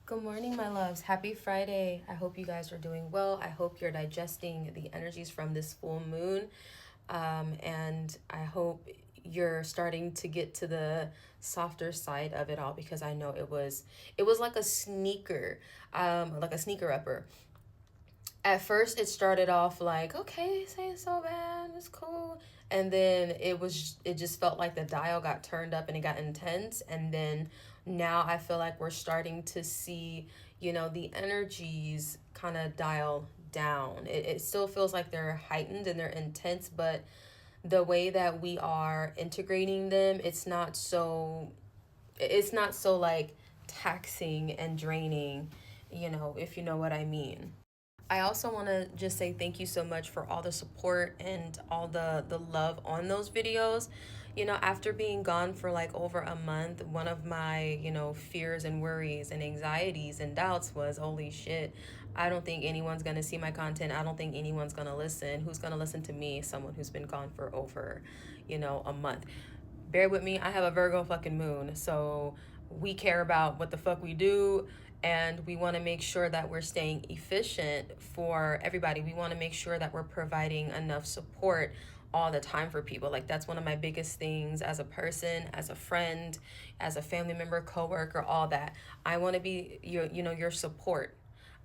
Good morning, my loves. Happy Friday. I hope you guys are doing well. I hope you're digesting the energies from this full moon. And I hope you're starting to get to the softer side of it all because I know it was like a sneaker upper. At first it started off like, okay, this ain't so bad, it's cool. And then it just felt like the dial got turned up and it got intense. And then now I feel like we're starting to see, the energies kind of dial down. It still feels like they're heightened and they're intense, but the way that we are integrating them, it's not so like taxing and draining, if you know what I mean. I also want to just say thank you so much for all the support and all the love on those videos. After being gone for like over a month, one of my, fears and worries and anxieties and doubts was, holy shit, I don't think anyone's going to see my content. I don't think anyone's going to listen. Who's going to listen to me, someone who's been gone for over, a month? Bear with me. I have a Virgo fucking moon. So we care about what the fuck we do, and we want to make sure that we're staying efficient for everybody. We want to make sure that we're providing enough support all the time for people. Like, that's one of my biggest things as a person, as a friend, as a family member, coworker, all that. I want to be your support.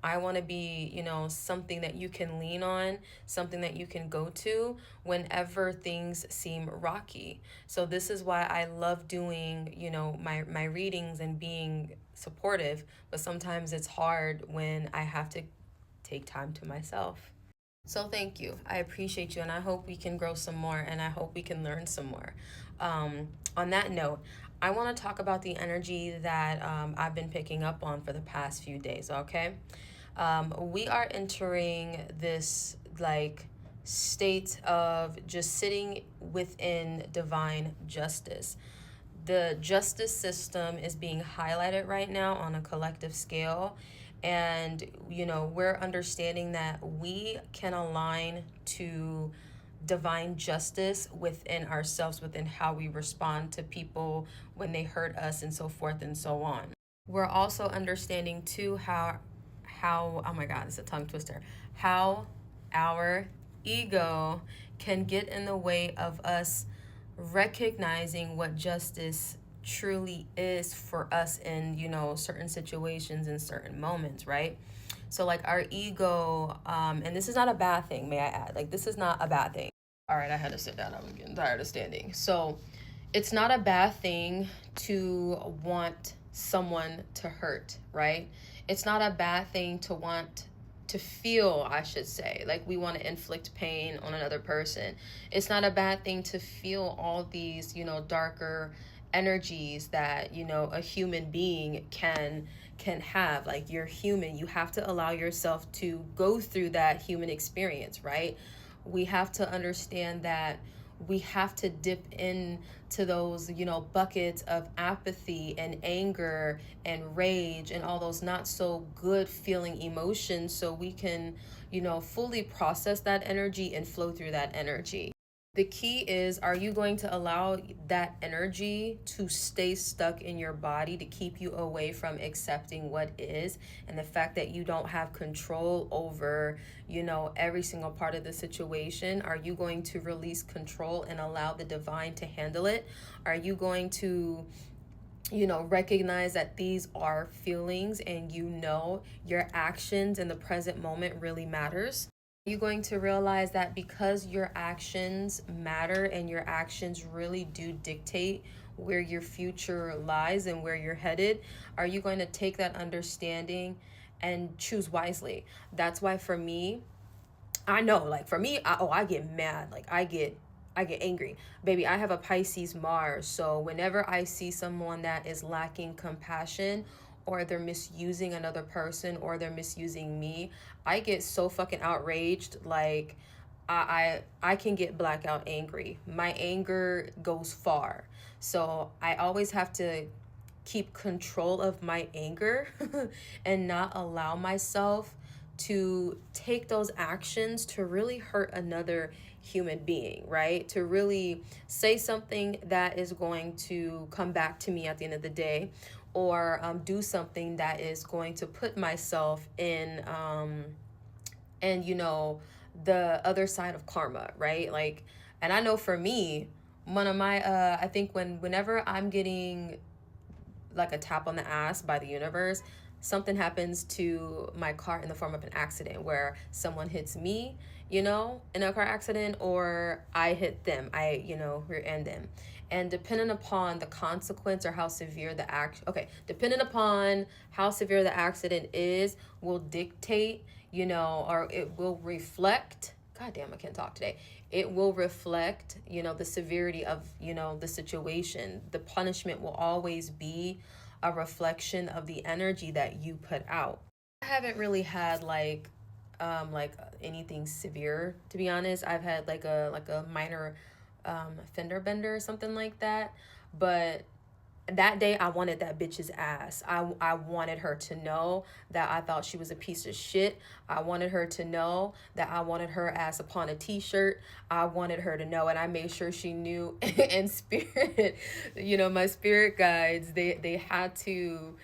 I want to be, something that you can lean on, something that you can go to whenever things seem rocky. So this is why I love doing, my readings and being supportive, but sometimes it's hard when I have to take time to myself. So thank you. I appreciate you, and I hope we can grow some more, and I hope we can learn some more. On that note, I want to talk about the energy that I've been picking up on for the past few days, okay? We are entering this like state of just sitting within divine justice. The justice system is being highlighted right now on a collective scale, and we're understanding that we can align to divine justice within ourselves, within how we respond to people when they hurt us, and so forth and so on. We're also understanding too how oh my god, it's a tongue twister, how our ego can get in the way of us recognizing what justice truly is for us in, certain situations and certain moments, right? So like our ego, and this is not a bad thing, may I add, like this is not a bad thing. All right, I had to sit down, I'm getting tired of standing. So it's not a bad thing to want someone to hurt, right? It's not a bad thing to want to feel, I should say, like we want to inflict pain on another person. It's not a bad thing to feel all these, darker energies that, a human being can have. Like, you're human. You have to allow yourself to go through that human experience, right? We have to understand that we have to dip into those, buckets of apathy and anger and rage and all those not so good feeling emotions, so we can, fully process that energy and flow through that energy. The key is, are you going to allow that energy to stay stuck in your body to keep you away from accepting what is, and the fact that you don't have control over, every single part of the situation? Are you going to release control and allow the divine to handle it? Are you going to recognize that these are feelings, and your actions in the present moment really matters? You going to realize that because your actions matter and your actions really do dictate where your future lies and where you're headed? Are you going to take that understanding and choose wisely? That's why for me, I know, like for me, I get mad. Like I get angry. Baby, I have a Pisces Mars. So whenever I see someone that is lacking compassion, or they're misusing another person, or they're misusing me, I get so fucking outraged. Like I can get blackout angry. My anger goes far. So I always have to keep control of my anger and not allow myself to take those actions to really hurt another human being, right? To really say something that is going to come back to me at the end of the day, or do something that is going to put myself in the other side of karma, right? Like, and I know for me, one of my I think whenever I'm getting like a tap on the ass by the universe, something happens to my car in the form of an accident where someone hits me, in a car accident, or I hit them, rear end them. And depending upon the consequence or how severe the depending upon how severe the accident is, will dictate, or it will reflect. God damn, I can't talk today. It will reflect, the severity of, the situation. The punishment will always be a reflection of the energy that you put out. I haven't really had like anything severe, to be honest. I've had like a minor fender bender or something like that, but that day I wanted that bitch's ass. I wanted her to know that I thought she was a piece of shit. I wanted her to know that I wanted her ass upon a t-shirt. I wanted her to know, and I made sure she knew. In spirit, my spirit guides, they had to,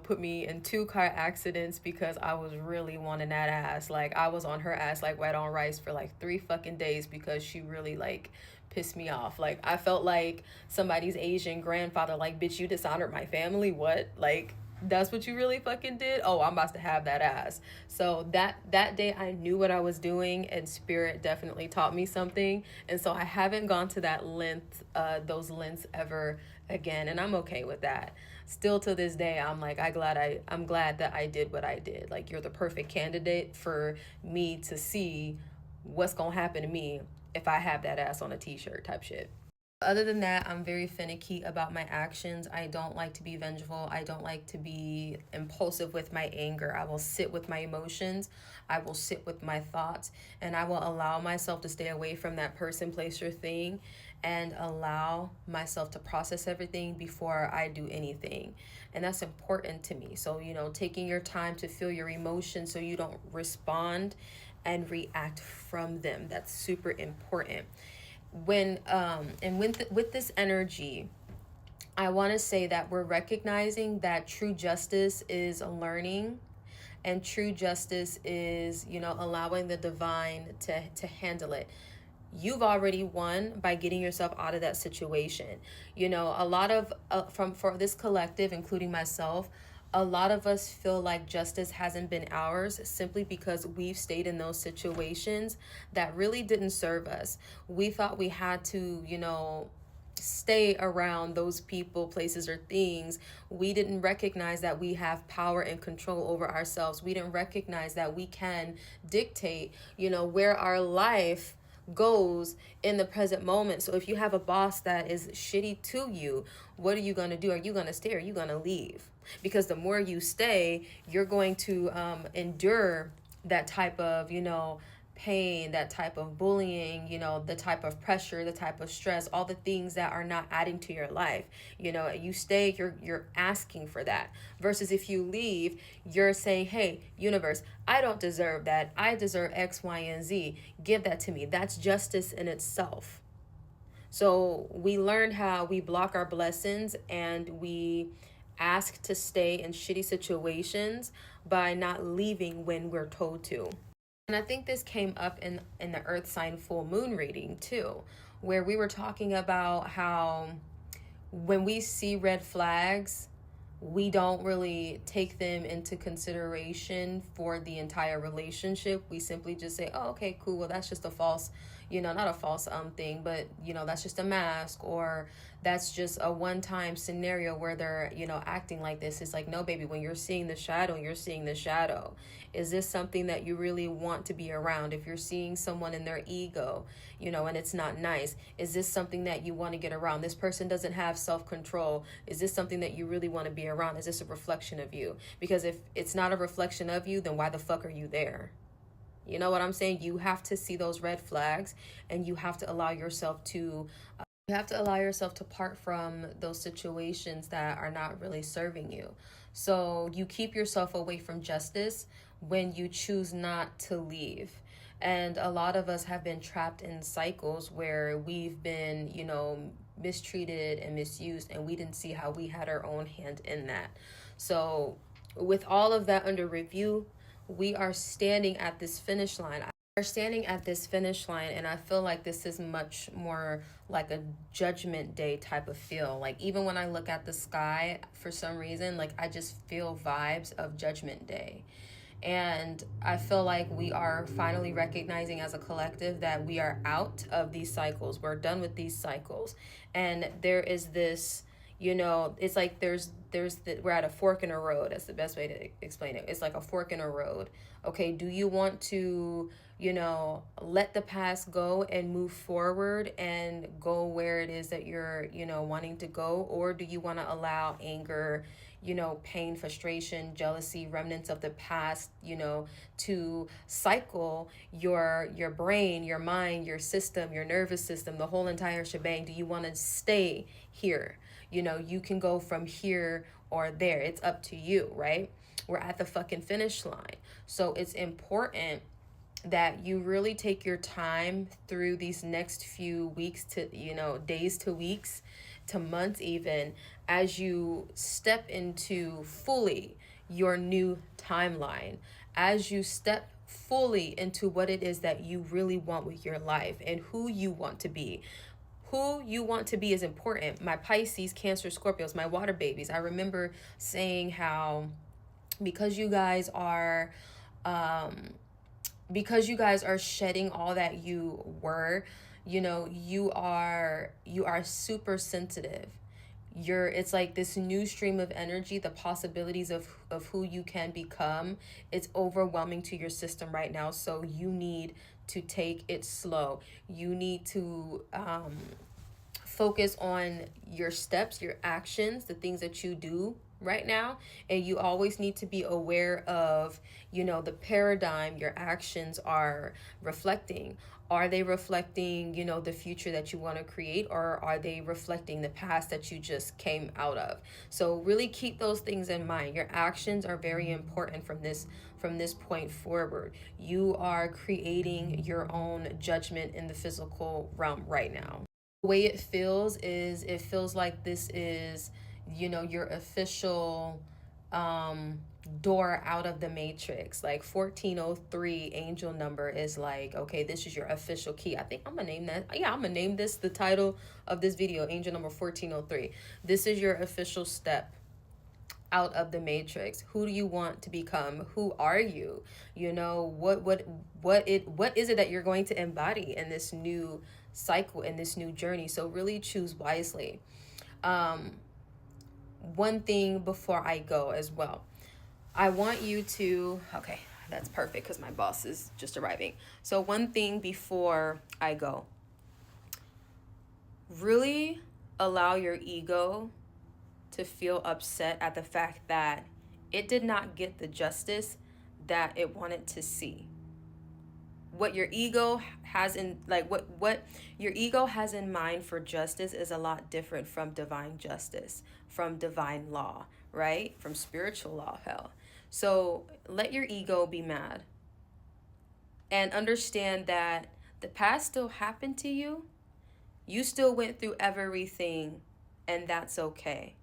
put me in 2 car accidents because I was really wanting that ass. Like, I was on her ass like white on rice for like 3 fucking days because she really like pissed me off. Like, I felt like somebody's Asian grandfather. Like, bitch, you dishonored my family? What? Like, that's what you really fucking did? Oh, I'm about to have that ass. So that day I knew what I was doing, and spirit definitely taught me something. And so I haven't gone to those lengths ever again, and I'm okay with that. Still to this day, I'm like, I'm glad that I did what I did. Like, you're the perfect candidate for me to see what's gonna happen to me if I have that ass on a t-shirt type shit. Other than that, I'm very finicky about my actions. I don't like to be vengeful. I don't like to be impulsive with my anger. I will sit with my emotions. I will sit with my thoughts, and I will allow myself to stay away from that person, place, or thing, and allow myself to process everything before I do anything. And that's important to me. So, taking your time to feel your emotions so you don't respond and react from them. That's super important. With this energy, I want to say that we're recognizing that true justice is learning, and true justice is, allowing the divine to handle it. You've already won by getting yourself out of that situation. A lot of for this collective, including myself, a lot of us feel like justice hasn't been ours simply because we've stayed in those situations that really didn't serve us. We thought we had to, stay around those people, places, or things. We didn't recognize that we have power and control over ourselves. We didn't recognize that we can dictate, where our life goes in the present moment. So if you have a boss that is shitty to you, what are you going to do? Are you going to stay, or are you going to leave? Because the more you stay, you're going to endure that type of, pain, that type of bullying, the type of pressure, the type of stress, all the things that are not adding to your life. You stay, you're asking for that. Versus if you leave, you're saying, hey, universe, I don't deserve that. I deserve X, Y, and Z. Give that to me. That's justice in itself. So we learned how we block our blessings, and we ask to stay in shitty situations by not leaving when we're told to. And I think this came up in the Earth sign full moon reading too, where we were talking about how when we see red flags, we don't really take them into consideration for the entire relationship. We simply just say, oh, okay, cool. Well, that's just a false, not a false thing, but, that's just a mask, or that's just a one-time scenario where they're, acting like this. It's like, no, baby, when you're seeing the shadow, you're seeing the shadow. Is this something that you really want to be around? If you're seeing someone in their ego, and it's not nice, is this something that you want to get around? This person doesn't have self-control. Is this something that you really want to be around? Is this a reflection of you? Because if it's not a reflection of you, then why the fuck are you there? You know what I'm saying? You have to see those red flags, and you have to allow yourself to part from those situations that are not really serving you. So you keep yourself away from justice when you choose not to leave. And a lot of us have been trapped in cycles where we've been, mistreated and misused, and we didn't see how we had our own hand in that. So with all of that under review, we are standing at this finish line. We're standing at this finish line, and I feel like this is much more like a judgment day type of feel. Like, even when I look at the sky, for some reason, like, I just feel vibes of judgment day. And I feel like we are finally recognizing as a collective that we are out of these cycles. We're done with these cycles. And there is this, it's like we're at a fork in a road. That's the best way to explain it. It's like a fork in a road. Okay, do you want to, let the past go and move forward and go where it is that you're, wanting to go? Or do you want to allow anger, pain, frustration, jealousy, remnants of the past, to cycle your brain, your mind, your system, your nervous system, the whole entire shebang? Do you want to stay here? You can go from here or there. It's up to you, right? We're at the fucking finish line. So it's important that you really take your time through these next few weeks to, days to weeks to months even, as you step into fully your new timeline, as you step fully into what it is that you really want with your life and who you want to be. Who you want to be is important. My Pisces, Cancer, Scorpios, my water babies. I remember saying how because you guys are shedding all that you were, you are super sensitive. It's like this new stream of energy, the possibilities of who you can become. It's overwhelming to your system right now. So you need to take it slow. You need to focus on your steps, your actions, the things that you do right now. And you always need to be aware of, the paradigm your actions are reflecting. Are they reflecting, the future that you want to create, or are they reflecting the past that you just came out of? So really keep those things in mind. Your actions are very important from this point forward. You are creating your own judgment in the physical realm right now. The way it feels like this is, your official door out of the matrix. Like 1403 angel number is like, okay, this is your official key. I think I'm gonna name that. Yeah, I'm gonna name this the title of this video, angel number 1403. This is your official step out of the matrix. Who do you want to become? Who are you? What is it that you're going to embody in this new cycle, in this new journey? So really choose wisely. One thing before I go as well, I want you to, okay, that's perfect because my boss is just arriving. So one thing before I go, really allow your ego to feel upset at the fact that it did not get the justice that it wanted to see. What your ego has in, like, what your ego has in mind for justice is a lot different from divine justice, from divine law, right? From spiritual law, hell. So let your ego be mad and understand that the past still happened to you. You still went through everything, and that's okay.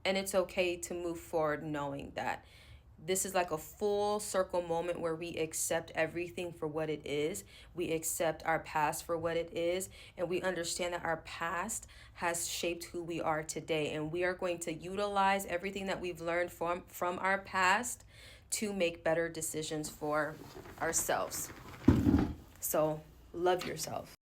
And it's okay to move forward knowing that this is like a full circle moment where we accept everything for what it is. We accept our past for what it is. And we understand that our past has shaped who we are today. And we are going to utilize everything that we've learned from our past to make better decisions for ourselves. So love yourself.